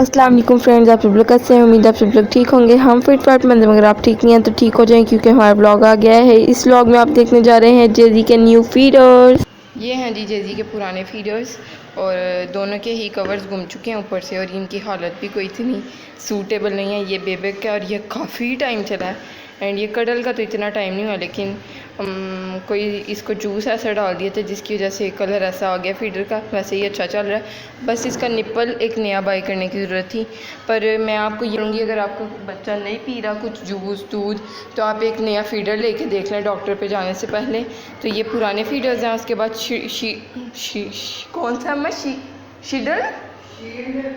अस्सलाम वालेकुम फ्रेंड्स, आप सब लोग कैसे हैं। उम्मीद आप सब लोग ठीक होंगे। हम फिट फाट मंद मगर आप ठीक नहीं हैं तो ठीक हो जाएं, क्योंकि हमारा ब्लॉग आ गया है। इस ब्लॉग में आप देखने जा रहे हैं जेजी के न्यू फीडर्स। ये हैं जी जेजी के पुराने फीडर्स, और दोनों के ही कवर्स गुम चुके हैं ऊपर से, और इनकी हालत भी कोई इतनी सूटेबल नहीं है। ये बेबे का, और ये काफ़ी टाइम चला है। एंड ये कडल का तो इतना टाइम नहीं हुआ, लेकिन कोई इसको जूस ऐसा डाल दिया था जिसकी वजह से कलर ऐसा आ गया फीडर का। वैसे ही अच्छा चल रहा है, बस इसका निप्पल एक नया बाई करने की ज़रूरत थी। पर मैं आपको ये कहूँगी, अगर आपको बच्चा नहीं पी रहा कुछ जूस दूध, तो आप एक नया फीडर लेके देख लें डॉक्टर पे जाने से पहले। तो ये पुराने फीडर्स हैं। उसके बाद कौन सा मैं शीडर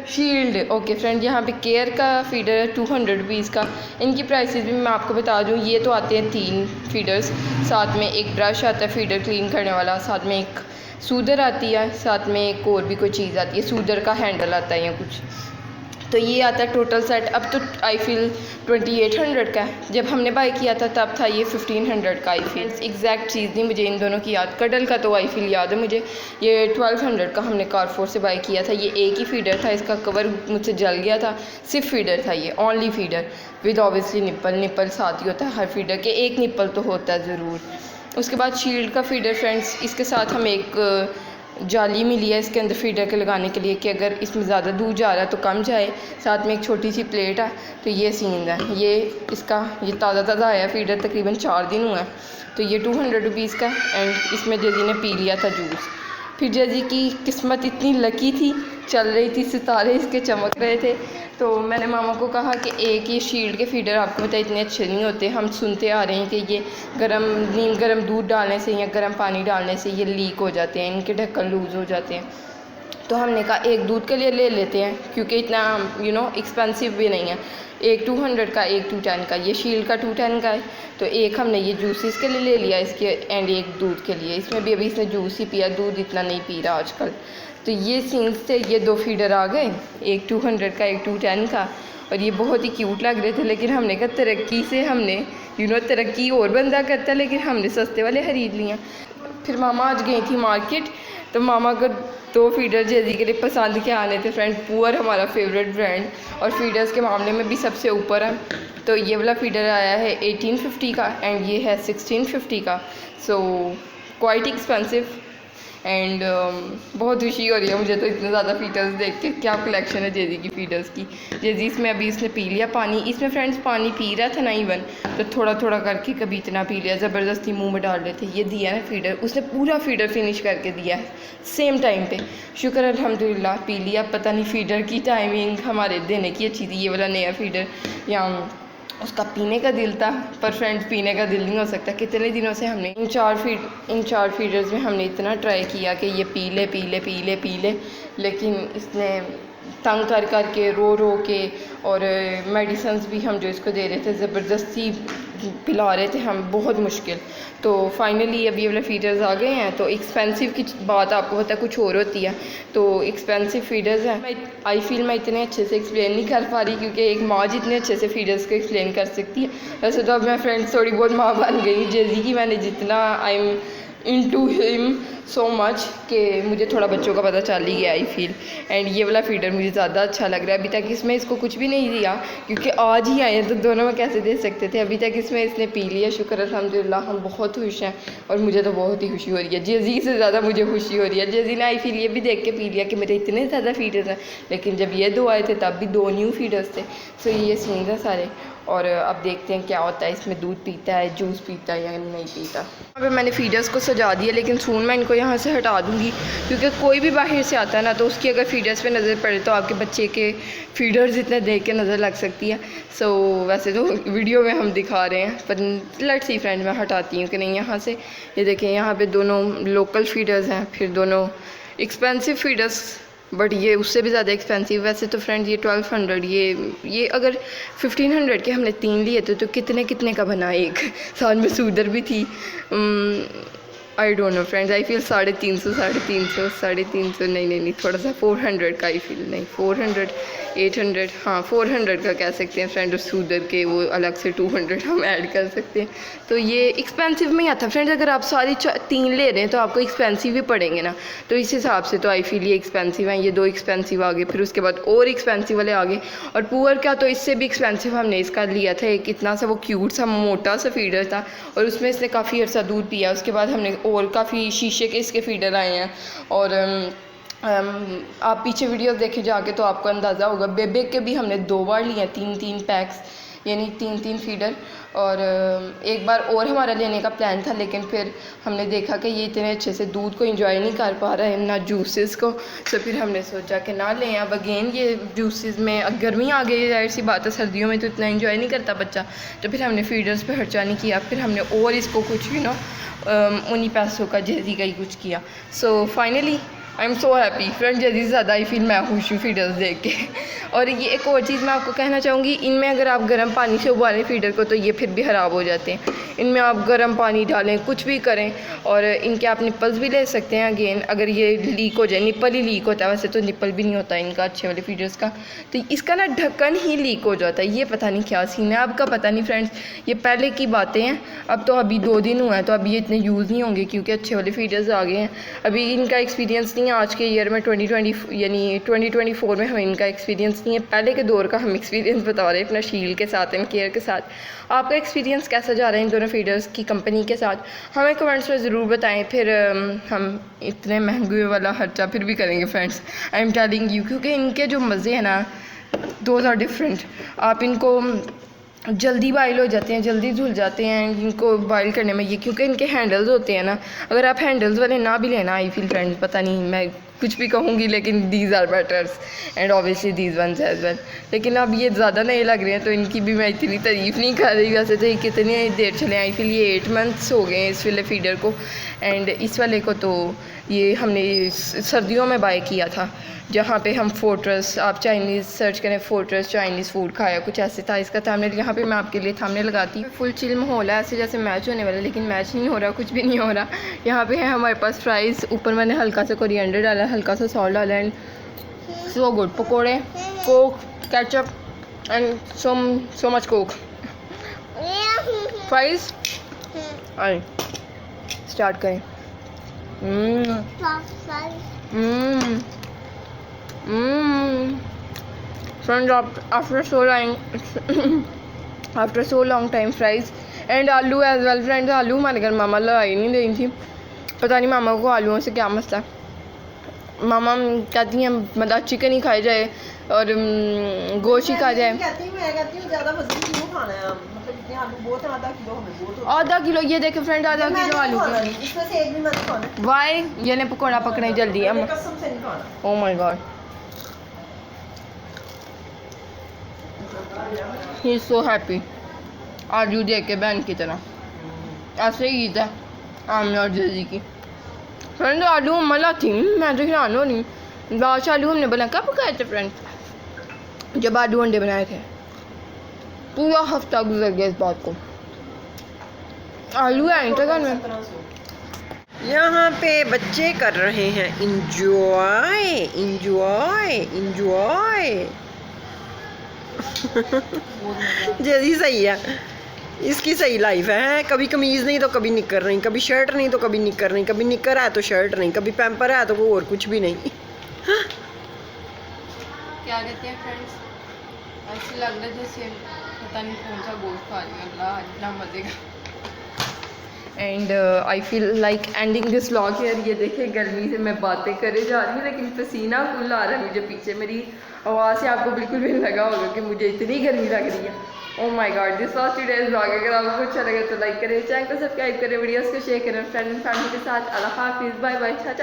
शील्ड। ओके फ्रेंड, यहाँ पे केयर का फीडर है 200 रुपीज़ का। इनकी प्राइसेस भी मैं आपको बता दूँ। ये तो आते हैं 3 फीडर्स, साथ में एक ब्रश आता है फीडर क्लीन करने वाला, साथ में एक सूदर आती है, साथ में एक और भी कोई चीज़ आती है, सूदर का हैंडल आता है या कुछ। तो ये आता है टोटल सेट। अब तो आई फील 2800 का है। जब हमने बाई किया था तब था ये 1500 का। आई फील एग्जैक्ट चीज़ नहीं मुझे इन दोनों की याद। कडल का तो आई फील याद है मुझे। ये 1200 का हमने कारफोर से बाई किया था। ये एक ही फीडर था, इसका कवर मुझसे जल गया था। सिर्फ फीडर था ये, only feeder with obviously nipple साथ ही होता है हर फीडर के, एक निप्पल तो होता है ज़रूर। उसके बाद शील्ड का फीडर फ्रेंड्स, इसके साथ हम एक जाली मिली है इसके अंदर फीडर के लगाने के लिए, कि अगर इसमें ज़्यादा दूध जा रहा है तो कम जाए। साथ में एक छोटी सी प्लेट है। तो ये सीन है ये इसका। ये ताज़ा आया फीडर, तकरीबन 4 दिन हुआ है। तो ये 200 रुपीज़ का। एंड इसमें जेजी ने पी लिया था जूस। फिर जेजी की किस्मत इतनी लकी थी, चल रही थी, सितारे इसके चमक रहे थे। तो मैंने मामा को कहा कि एक ही शील्ड के फीडर आपको पता है इतने अच्छे नहीं होते। हम सुनते आ रहे हैं कि ये गर्म दूध डालने से या गर्म पानी डालने से ये लीक हो जाते हैं, इनके ढक्कन लूज़ हो जाते हैं। तो हमने कहा एक दूध के लिए ले लेते हैं, क्योंकि इतना एक्सपेंसिव भी नहीं है। एक 200 का, एक 210 का। ये शील्ड का 210 का है। तो एक हमने ये जूसेस के लिए ले लिया इसके, एंड एक दूध के लिए। इसमें भी अभी इसने जूस ही पिया, दूध इतना नहीं पी रहा आजकल। तो ये सीन्स थे। ये 2 फीडर आ गए, एक 200 का, एक 210 का। और ये बहुत ही क्यूट लग रहे थे, लेकिन हमने कहा तरक्की से हमने तरक्की और बंदा करता है, लेकिन हमने सस्ते वाले ख़रीद लिए। फिर मामा आज गई थी मार्केट, तो मामा को 2 फीडर जेजी के लिए पसंद के आने थे फ्रेंड। पुअर हमारा फेवरेट ब्रांड, और फीडर्स के मामले में भी सबसे ऊपर है। तो ये वाला फीडर आया है 1850 का, एंड ये है 1650 का। So quite expensive. एंड बहुत खुशी हो रही है मुझे तो इतने ज़्यादा फीडर्स देख के। क्या कलेक्शन है जेजी की फ़ीडर्स की। जेजी इसमें अभी इसने पी लिया पानी। इसमें फ्रेंड्स पानी पी रहा था ना इवन, तो थोड़ा थोड़ा करके कभी इतना पी लिया, ज़बरदस्ती मुंह में डाल रहे थे। ये दिया ना फीडर, उसने पूरा फीडर फिनिश करके दिया है सेम टाइम पे। शुक्र अल्हम्दुलिल्लाह पी लिया। पता नहीं फीडर की टाइमिंग हमारे देने की अच्छी थी। ये वाला नया फीडर, या उसका पीने का दिल था, पर फ्रेंड्स पीने का दिल नहीं हो सकता। कितने दिनों से हमने इन चार फीडर्स में हमने इतना ट्राई किया कि ये पी ले, लेकिन इसने तंग कर के रो के, और मेडिसिन्स भी हम जो इसको दे रहे थे ज़बरदस्ती पिला रहे थे हम, बहुत मुश्किल। तो फाइनली अब ये वाले फीडर्स आ गए हैं। तो एक्सपेंसिव की बात आपको पता है कुछ और होती है। तो एक्सपेंसिव फीडर्स हैं। मैं आई फील मैं इतने अच्छे से एक्सप्लेन नहीं कर पा रही, क्योंकि एक माँ जितने अच्छे से फीडर्स को एक्सप्लेन कर सकती है। वैसे तो अब मैं फ्रेंड्स थोड़ी बहुत माँ बन गई जेजी की। मैंने जितना I am into him so much कि मुझे थोड़ा बच्चों का पता चल ही गया आई फील। एंड ये वाला फीडर मुझे ज़्यादा अच्छा लग रहा है। अभी तक इसमें इसको कुछ भी नहीं दिया, क्योंकि आज ही आए हैं तो दोनों में कैसे दे सकते थे। अभी तक इसमें इसने पी लिया, शुक्र अल्हम्दुलिल्लाह। हम बहुत खुश हैं, और मुझे तो बहुत ही खुशी हो रही है। जेजी से ज़्यादा मुझे खुशी हो रही है। जेजी ने आई फील ये भी देख के पी लिया कि मेरे इतने ज़्यादा फीडर्स हैं, लेकिन जब ये 2 आए थे तब भी 2 न्यू फीडर्स थे। सो ये सीन था सारे। और अब देखते हैं क्या होता है, इसमें दूध पीता है, जूस पीता है या नहीं पीता। यहाँ पे मैंने फीडर्स को सजा दिया, लेकिन सून मैं इनको यहाँ से हटा दूँगी, क्योंकि कोई भी बाहर से आता है ना, तो उसकी अगर फीडर्स पे नज़र पड़े तो आपके बच्चे के फीडर्स इतने देख के नज़र लग सकती है। सो वैसे तो वीडियो में हम दिखा रहे हैं, पर लेट्स सी फ्रेंड मैं हटाती हूँ कि नहीं यहाँ से। ये देखें यहाँ पे दोनों लोकल फीडर्स हैं, फिर दोनों एक्सपेंसिव फीडर्स, बट ये उससे भी ज़्यादा एक्सपेंसिव। वैसे तो फ्रेंड ये 1200, ये अगर 1500 के हमने 3 लिए थे तो कितने का बना एक। साथ में सूदर भी थी। I don't know friends, I feel 350 नहीं, थोड़ा सा 400 का आई फील। नहीं 400, 800, हाँ 400 का कह सकते हैं फ्रेंड, उस उधर के वो अलग से 200 हम ऐड कर सकते हैं। तो ये एक्सपेंसिव में ही आता है फ्रेंड्स। अगर आप सारी 3 ले रहे हैं तो आपको एक्सपेंसिव ही पड़ेंगे ना, तो इस हिसाब से तो आई फील ये एक्सपेंसिव हैं। ये 2 एक्सपेंसिव आ गए, फिर उसके बाद और एक्सपेंसिव वाले आ गए। और पुअर का तो इससे भी एक्सपेंसिव हमने इसका लिया था, एक इतना सा वो क्यूट सा मोटा सा फीडर था और उसमें इसने काफ़ी अर्सा दूध पिया। उसके बाद हमने और काफ़ी शीशे के इसके फीडर आए हैं। और आप पीछे वीडियोस देखे जाके तो आपको अंदाज़ा होगा। बेबे के भी हमने 2 बार लिए हैं, 3-3 पैक्स, यानी 3-3 फीडर। और एक बार और हमारा लेने का प्लान था, लेकिन फिर हमने देखा कि ये इतने अच्छे से दूध को एंजॉय नहीं कर पा रहे हैं, ना जूसेस को, तो फिर हमने सोचा कि ना लें। अब अगेन ये जूसेस में गर्मी आ गई, जाहिर सी बात है, सर्दियों में तो इतना एंजॉय नहीं करता बच्चा, तो फिर हमने फीडर्स पे खर्चा नहीं किया। फिर हमने और इसको कुछ उन्हीं पैसों का जेजी का ही कुछ किया। So finally I am so happy friend. जेजी से ज़्यादा आई फील मैं खुश हूँ फीडर्स देख के। और ये एक और चीज़ मैं आपको कहना चाहूँगी, इनमें अगर आप गर्म पानी से उबालें फीडर को तो ये फिर भी ख़राब हो जाते हैं। इनमें आप गर्म पानी डालें, कुछ भी करें, और इनके आप निप्पल्स भी ले सकते हैं। अगेन अगर ये लीक हो जाए, निप्पल ही लीक होता है, वैसे तो निप्पल भी नहीं होता है इनका अच्छे वाले फीडर्स का, तो इसका ना ढक्कन ही लीक हो जाता है। ये पता नहीं क्या सीन है, अब का पता नहीं फ्रेंड्स, ये पहले की बातें हैं। अब तो अभी 2 दिन हुए हैं, तो अभी ये इतने यूज़ नहीं होंगे क्योंकि अच्छे वाले फीडर्स आ गए हैं। अभी इनका एक्सपीरियंस नहीं है आज के ईयर में, 2020 यानी 2024 में हमें इनका एक्सपीरियंस नहीं है। पहले के दौर का हम एक्सपीरियंस बता रहे हैं अपना शील के साथ एंड केयर के साथ। आपका एक्सपीरियंस कैसा जा रहा है इन दोनों फीडर्स की कंपनी के साथ, हमें कमेंट्स में ज़रूर बताएं। फिर हम इतने महंगे वाला खर्चा फिर भी करेंगे friends, I am telling you, क्योंकि इनके जो मज़े हैं ना, दोज आर डिफरेंट। आप इनको जल्दी बॉयल हो जाते हैं, जल्दी धुल जाते हैं इनको बॉयल करने में, ये क्योंकि इनके हैंडल्स होते हैं ना। अगर आप हैंडल्स वाले ना भी लेना, आई फील फ्रेंड्स, पता नहीं मैं कुछ भी कहूँगी, लेकिन these are batters and obviously these ones as well. लेकिन अब ये ज़्यादा नए लग रहे हैं तो इनकी भी मैं इतनी तारीफ़ नहीं कर रही। वैसे तो ये कितनी देर चले, आई फील ये 8 मंथ्स हो गए हैं इस वाले फीडर को। एंड इस वाले को तो ये हमने सर्दियों में बाय किया था, जहाँ पे हम फोर्ट्रेस, आप चाइनीज़ सर्च करें, फोर्ट्रेस चाइनीज़ फूड खाया, कुछ ऐसे था इसका थंबनेल। यहाँ पे मैं आपके लिए थंबनेल लगाती हूँ। फुल चिल माहौल है, ऐसे जैसे मैच होने वाला, लेकिन मैच नहीं हो रहा, कुछ भी नहीं हो रहा। यहाँ पे है हमारे पास फ्राइज़, ऊपर मैंने हल्का सा कोरिएंडर डाला, हल्का सा सॉल्ट डाला, एंड सो गुड। पकोड़े, Coke, ketchup and so much Coke, fries. आए स्टार्ट करें। Friends, after so long time, fries and आलू as well friends। आलू हमारे घर मामा लाई नहीं रही थी, पता नहीं मामा को आलूओं से क्या मसला है। मामा कहती हैं मतलब चिकन ही खाया जाए और गोश्त ही खाया जाए। आधा किलो, ये देखे फ्रेंड, आधा किलो आलू वाई। ये ने पकौड़ा पकड़े जल्दी है। Oh my God, he is so happy. आलू देख के बहन की तरह ऐसे ही था आमिर और जेजी की। फ्रेंड आलू मला थी, मैं तो हैरान हो रही। लास्ट आलू हमने बना कब पकाए थे फ्रेंड, जब आलू अंडे बनाए थे। पूरा हफ्ता गुजर गया इस बात को, आलू आए थे घर में। यहाँ पे बच्चे कर रहे हैं इंजॉय इंजॉय इंजॉय। जैसी सही है, इसकी सही लाइफ है। कभी कमीज़ नहीं तो कभी निकर नहीं, कभी शर्ट नहीं तो कभी निकर नहीं, कभी निकर है तो शर्ट नहीं, कभी पैम्पर है तो कोई और कुछ भी नहीं। क्या कहते हैं फ्रेंड्स, ऐसे लग रहा है जैसे पता नहीं कौन सा गोश्त खा रही है, अल्लाह इतना मज़े का। And I feel like ending this vlog here. ये देखिए गर्मी से मैं बातें करे जा रही हूँ, लेकिन पसीना फुल आ रहा है मुझे पीछे। मेरी आवाज़ से आपको बिल्कुल भी लगा होगा कि मुझे इतनी गर्मी लग रही है। Oh my God, this was today's vlog. अगर आपको अच्छा लगे तो लाइक करें, चैनल को सब्सक्राइब करें, वीडियोस को शेयर करें फ्रेंड एंड फैमिली के साथ। अल्लाह हाफिज़, बाय बाय, चाचा।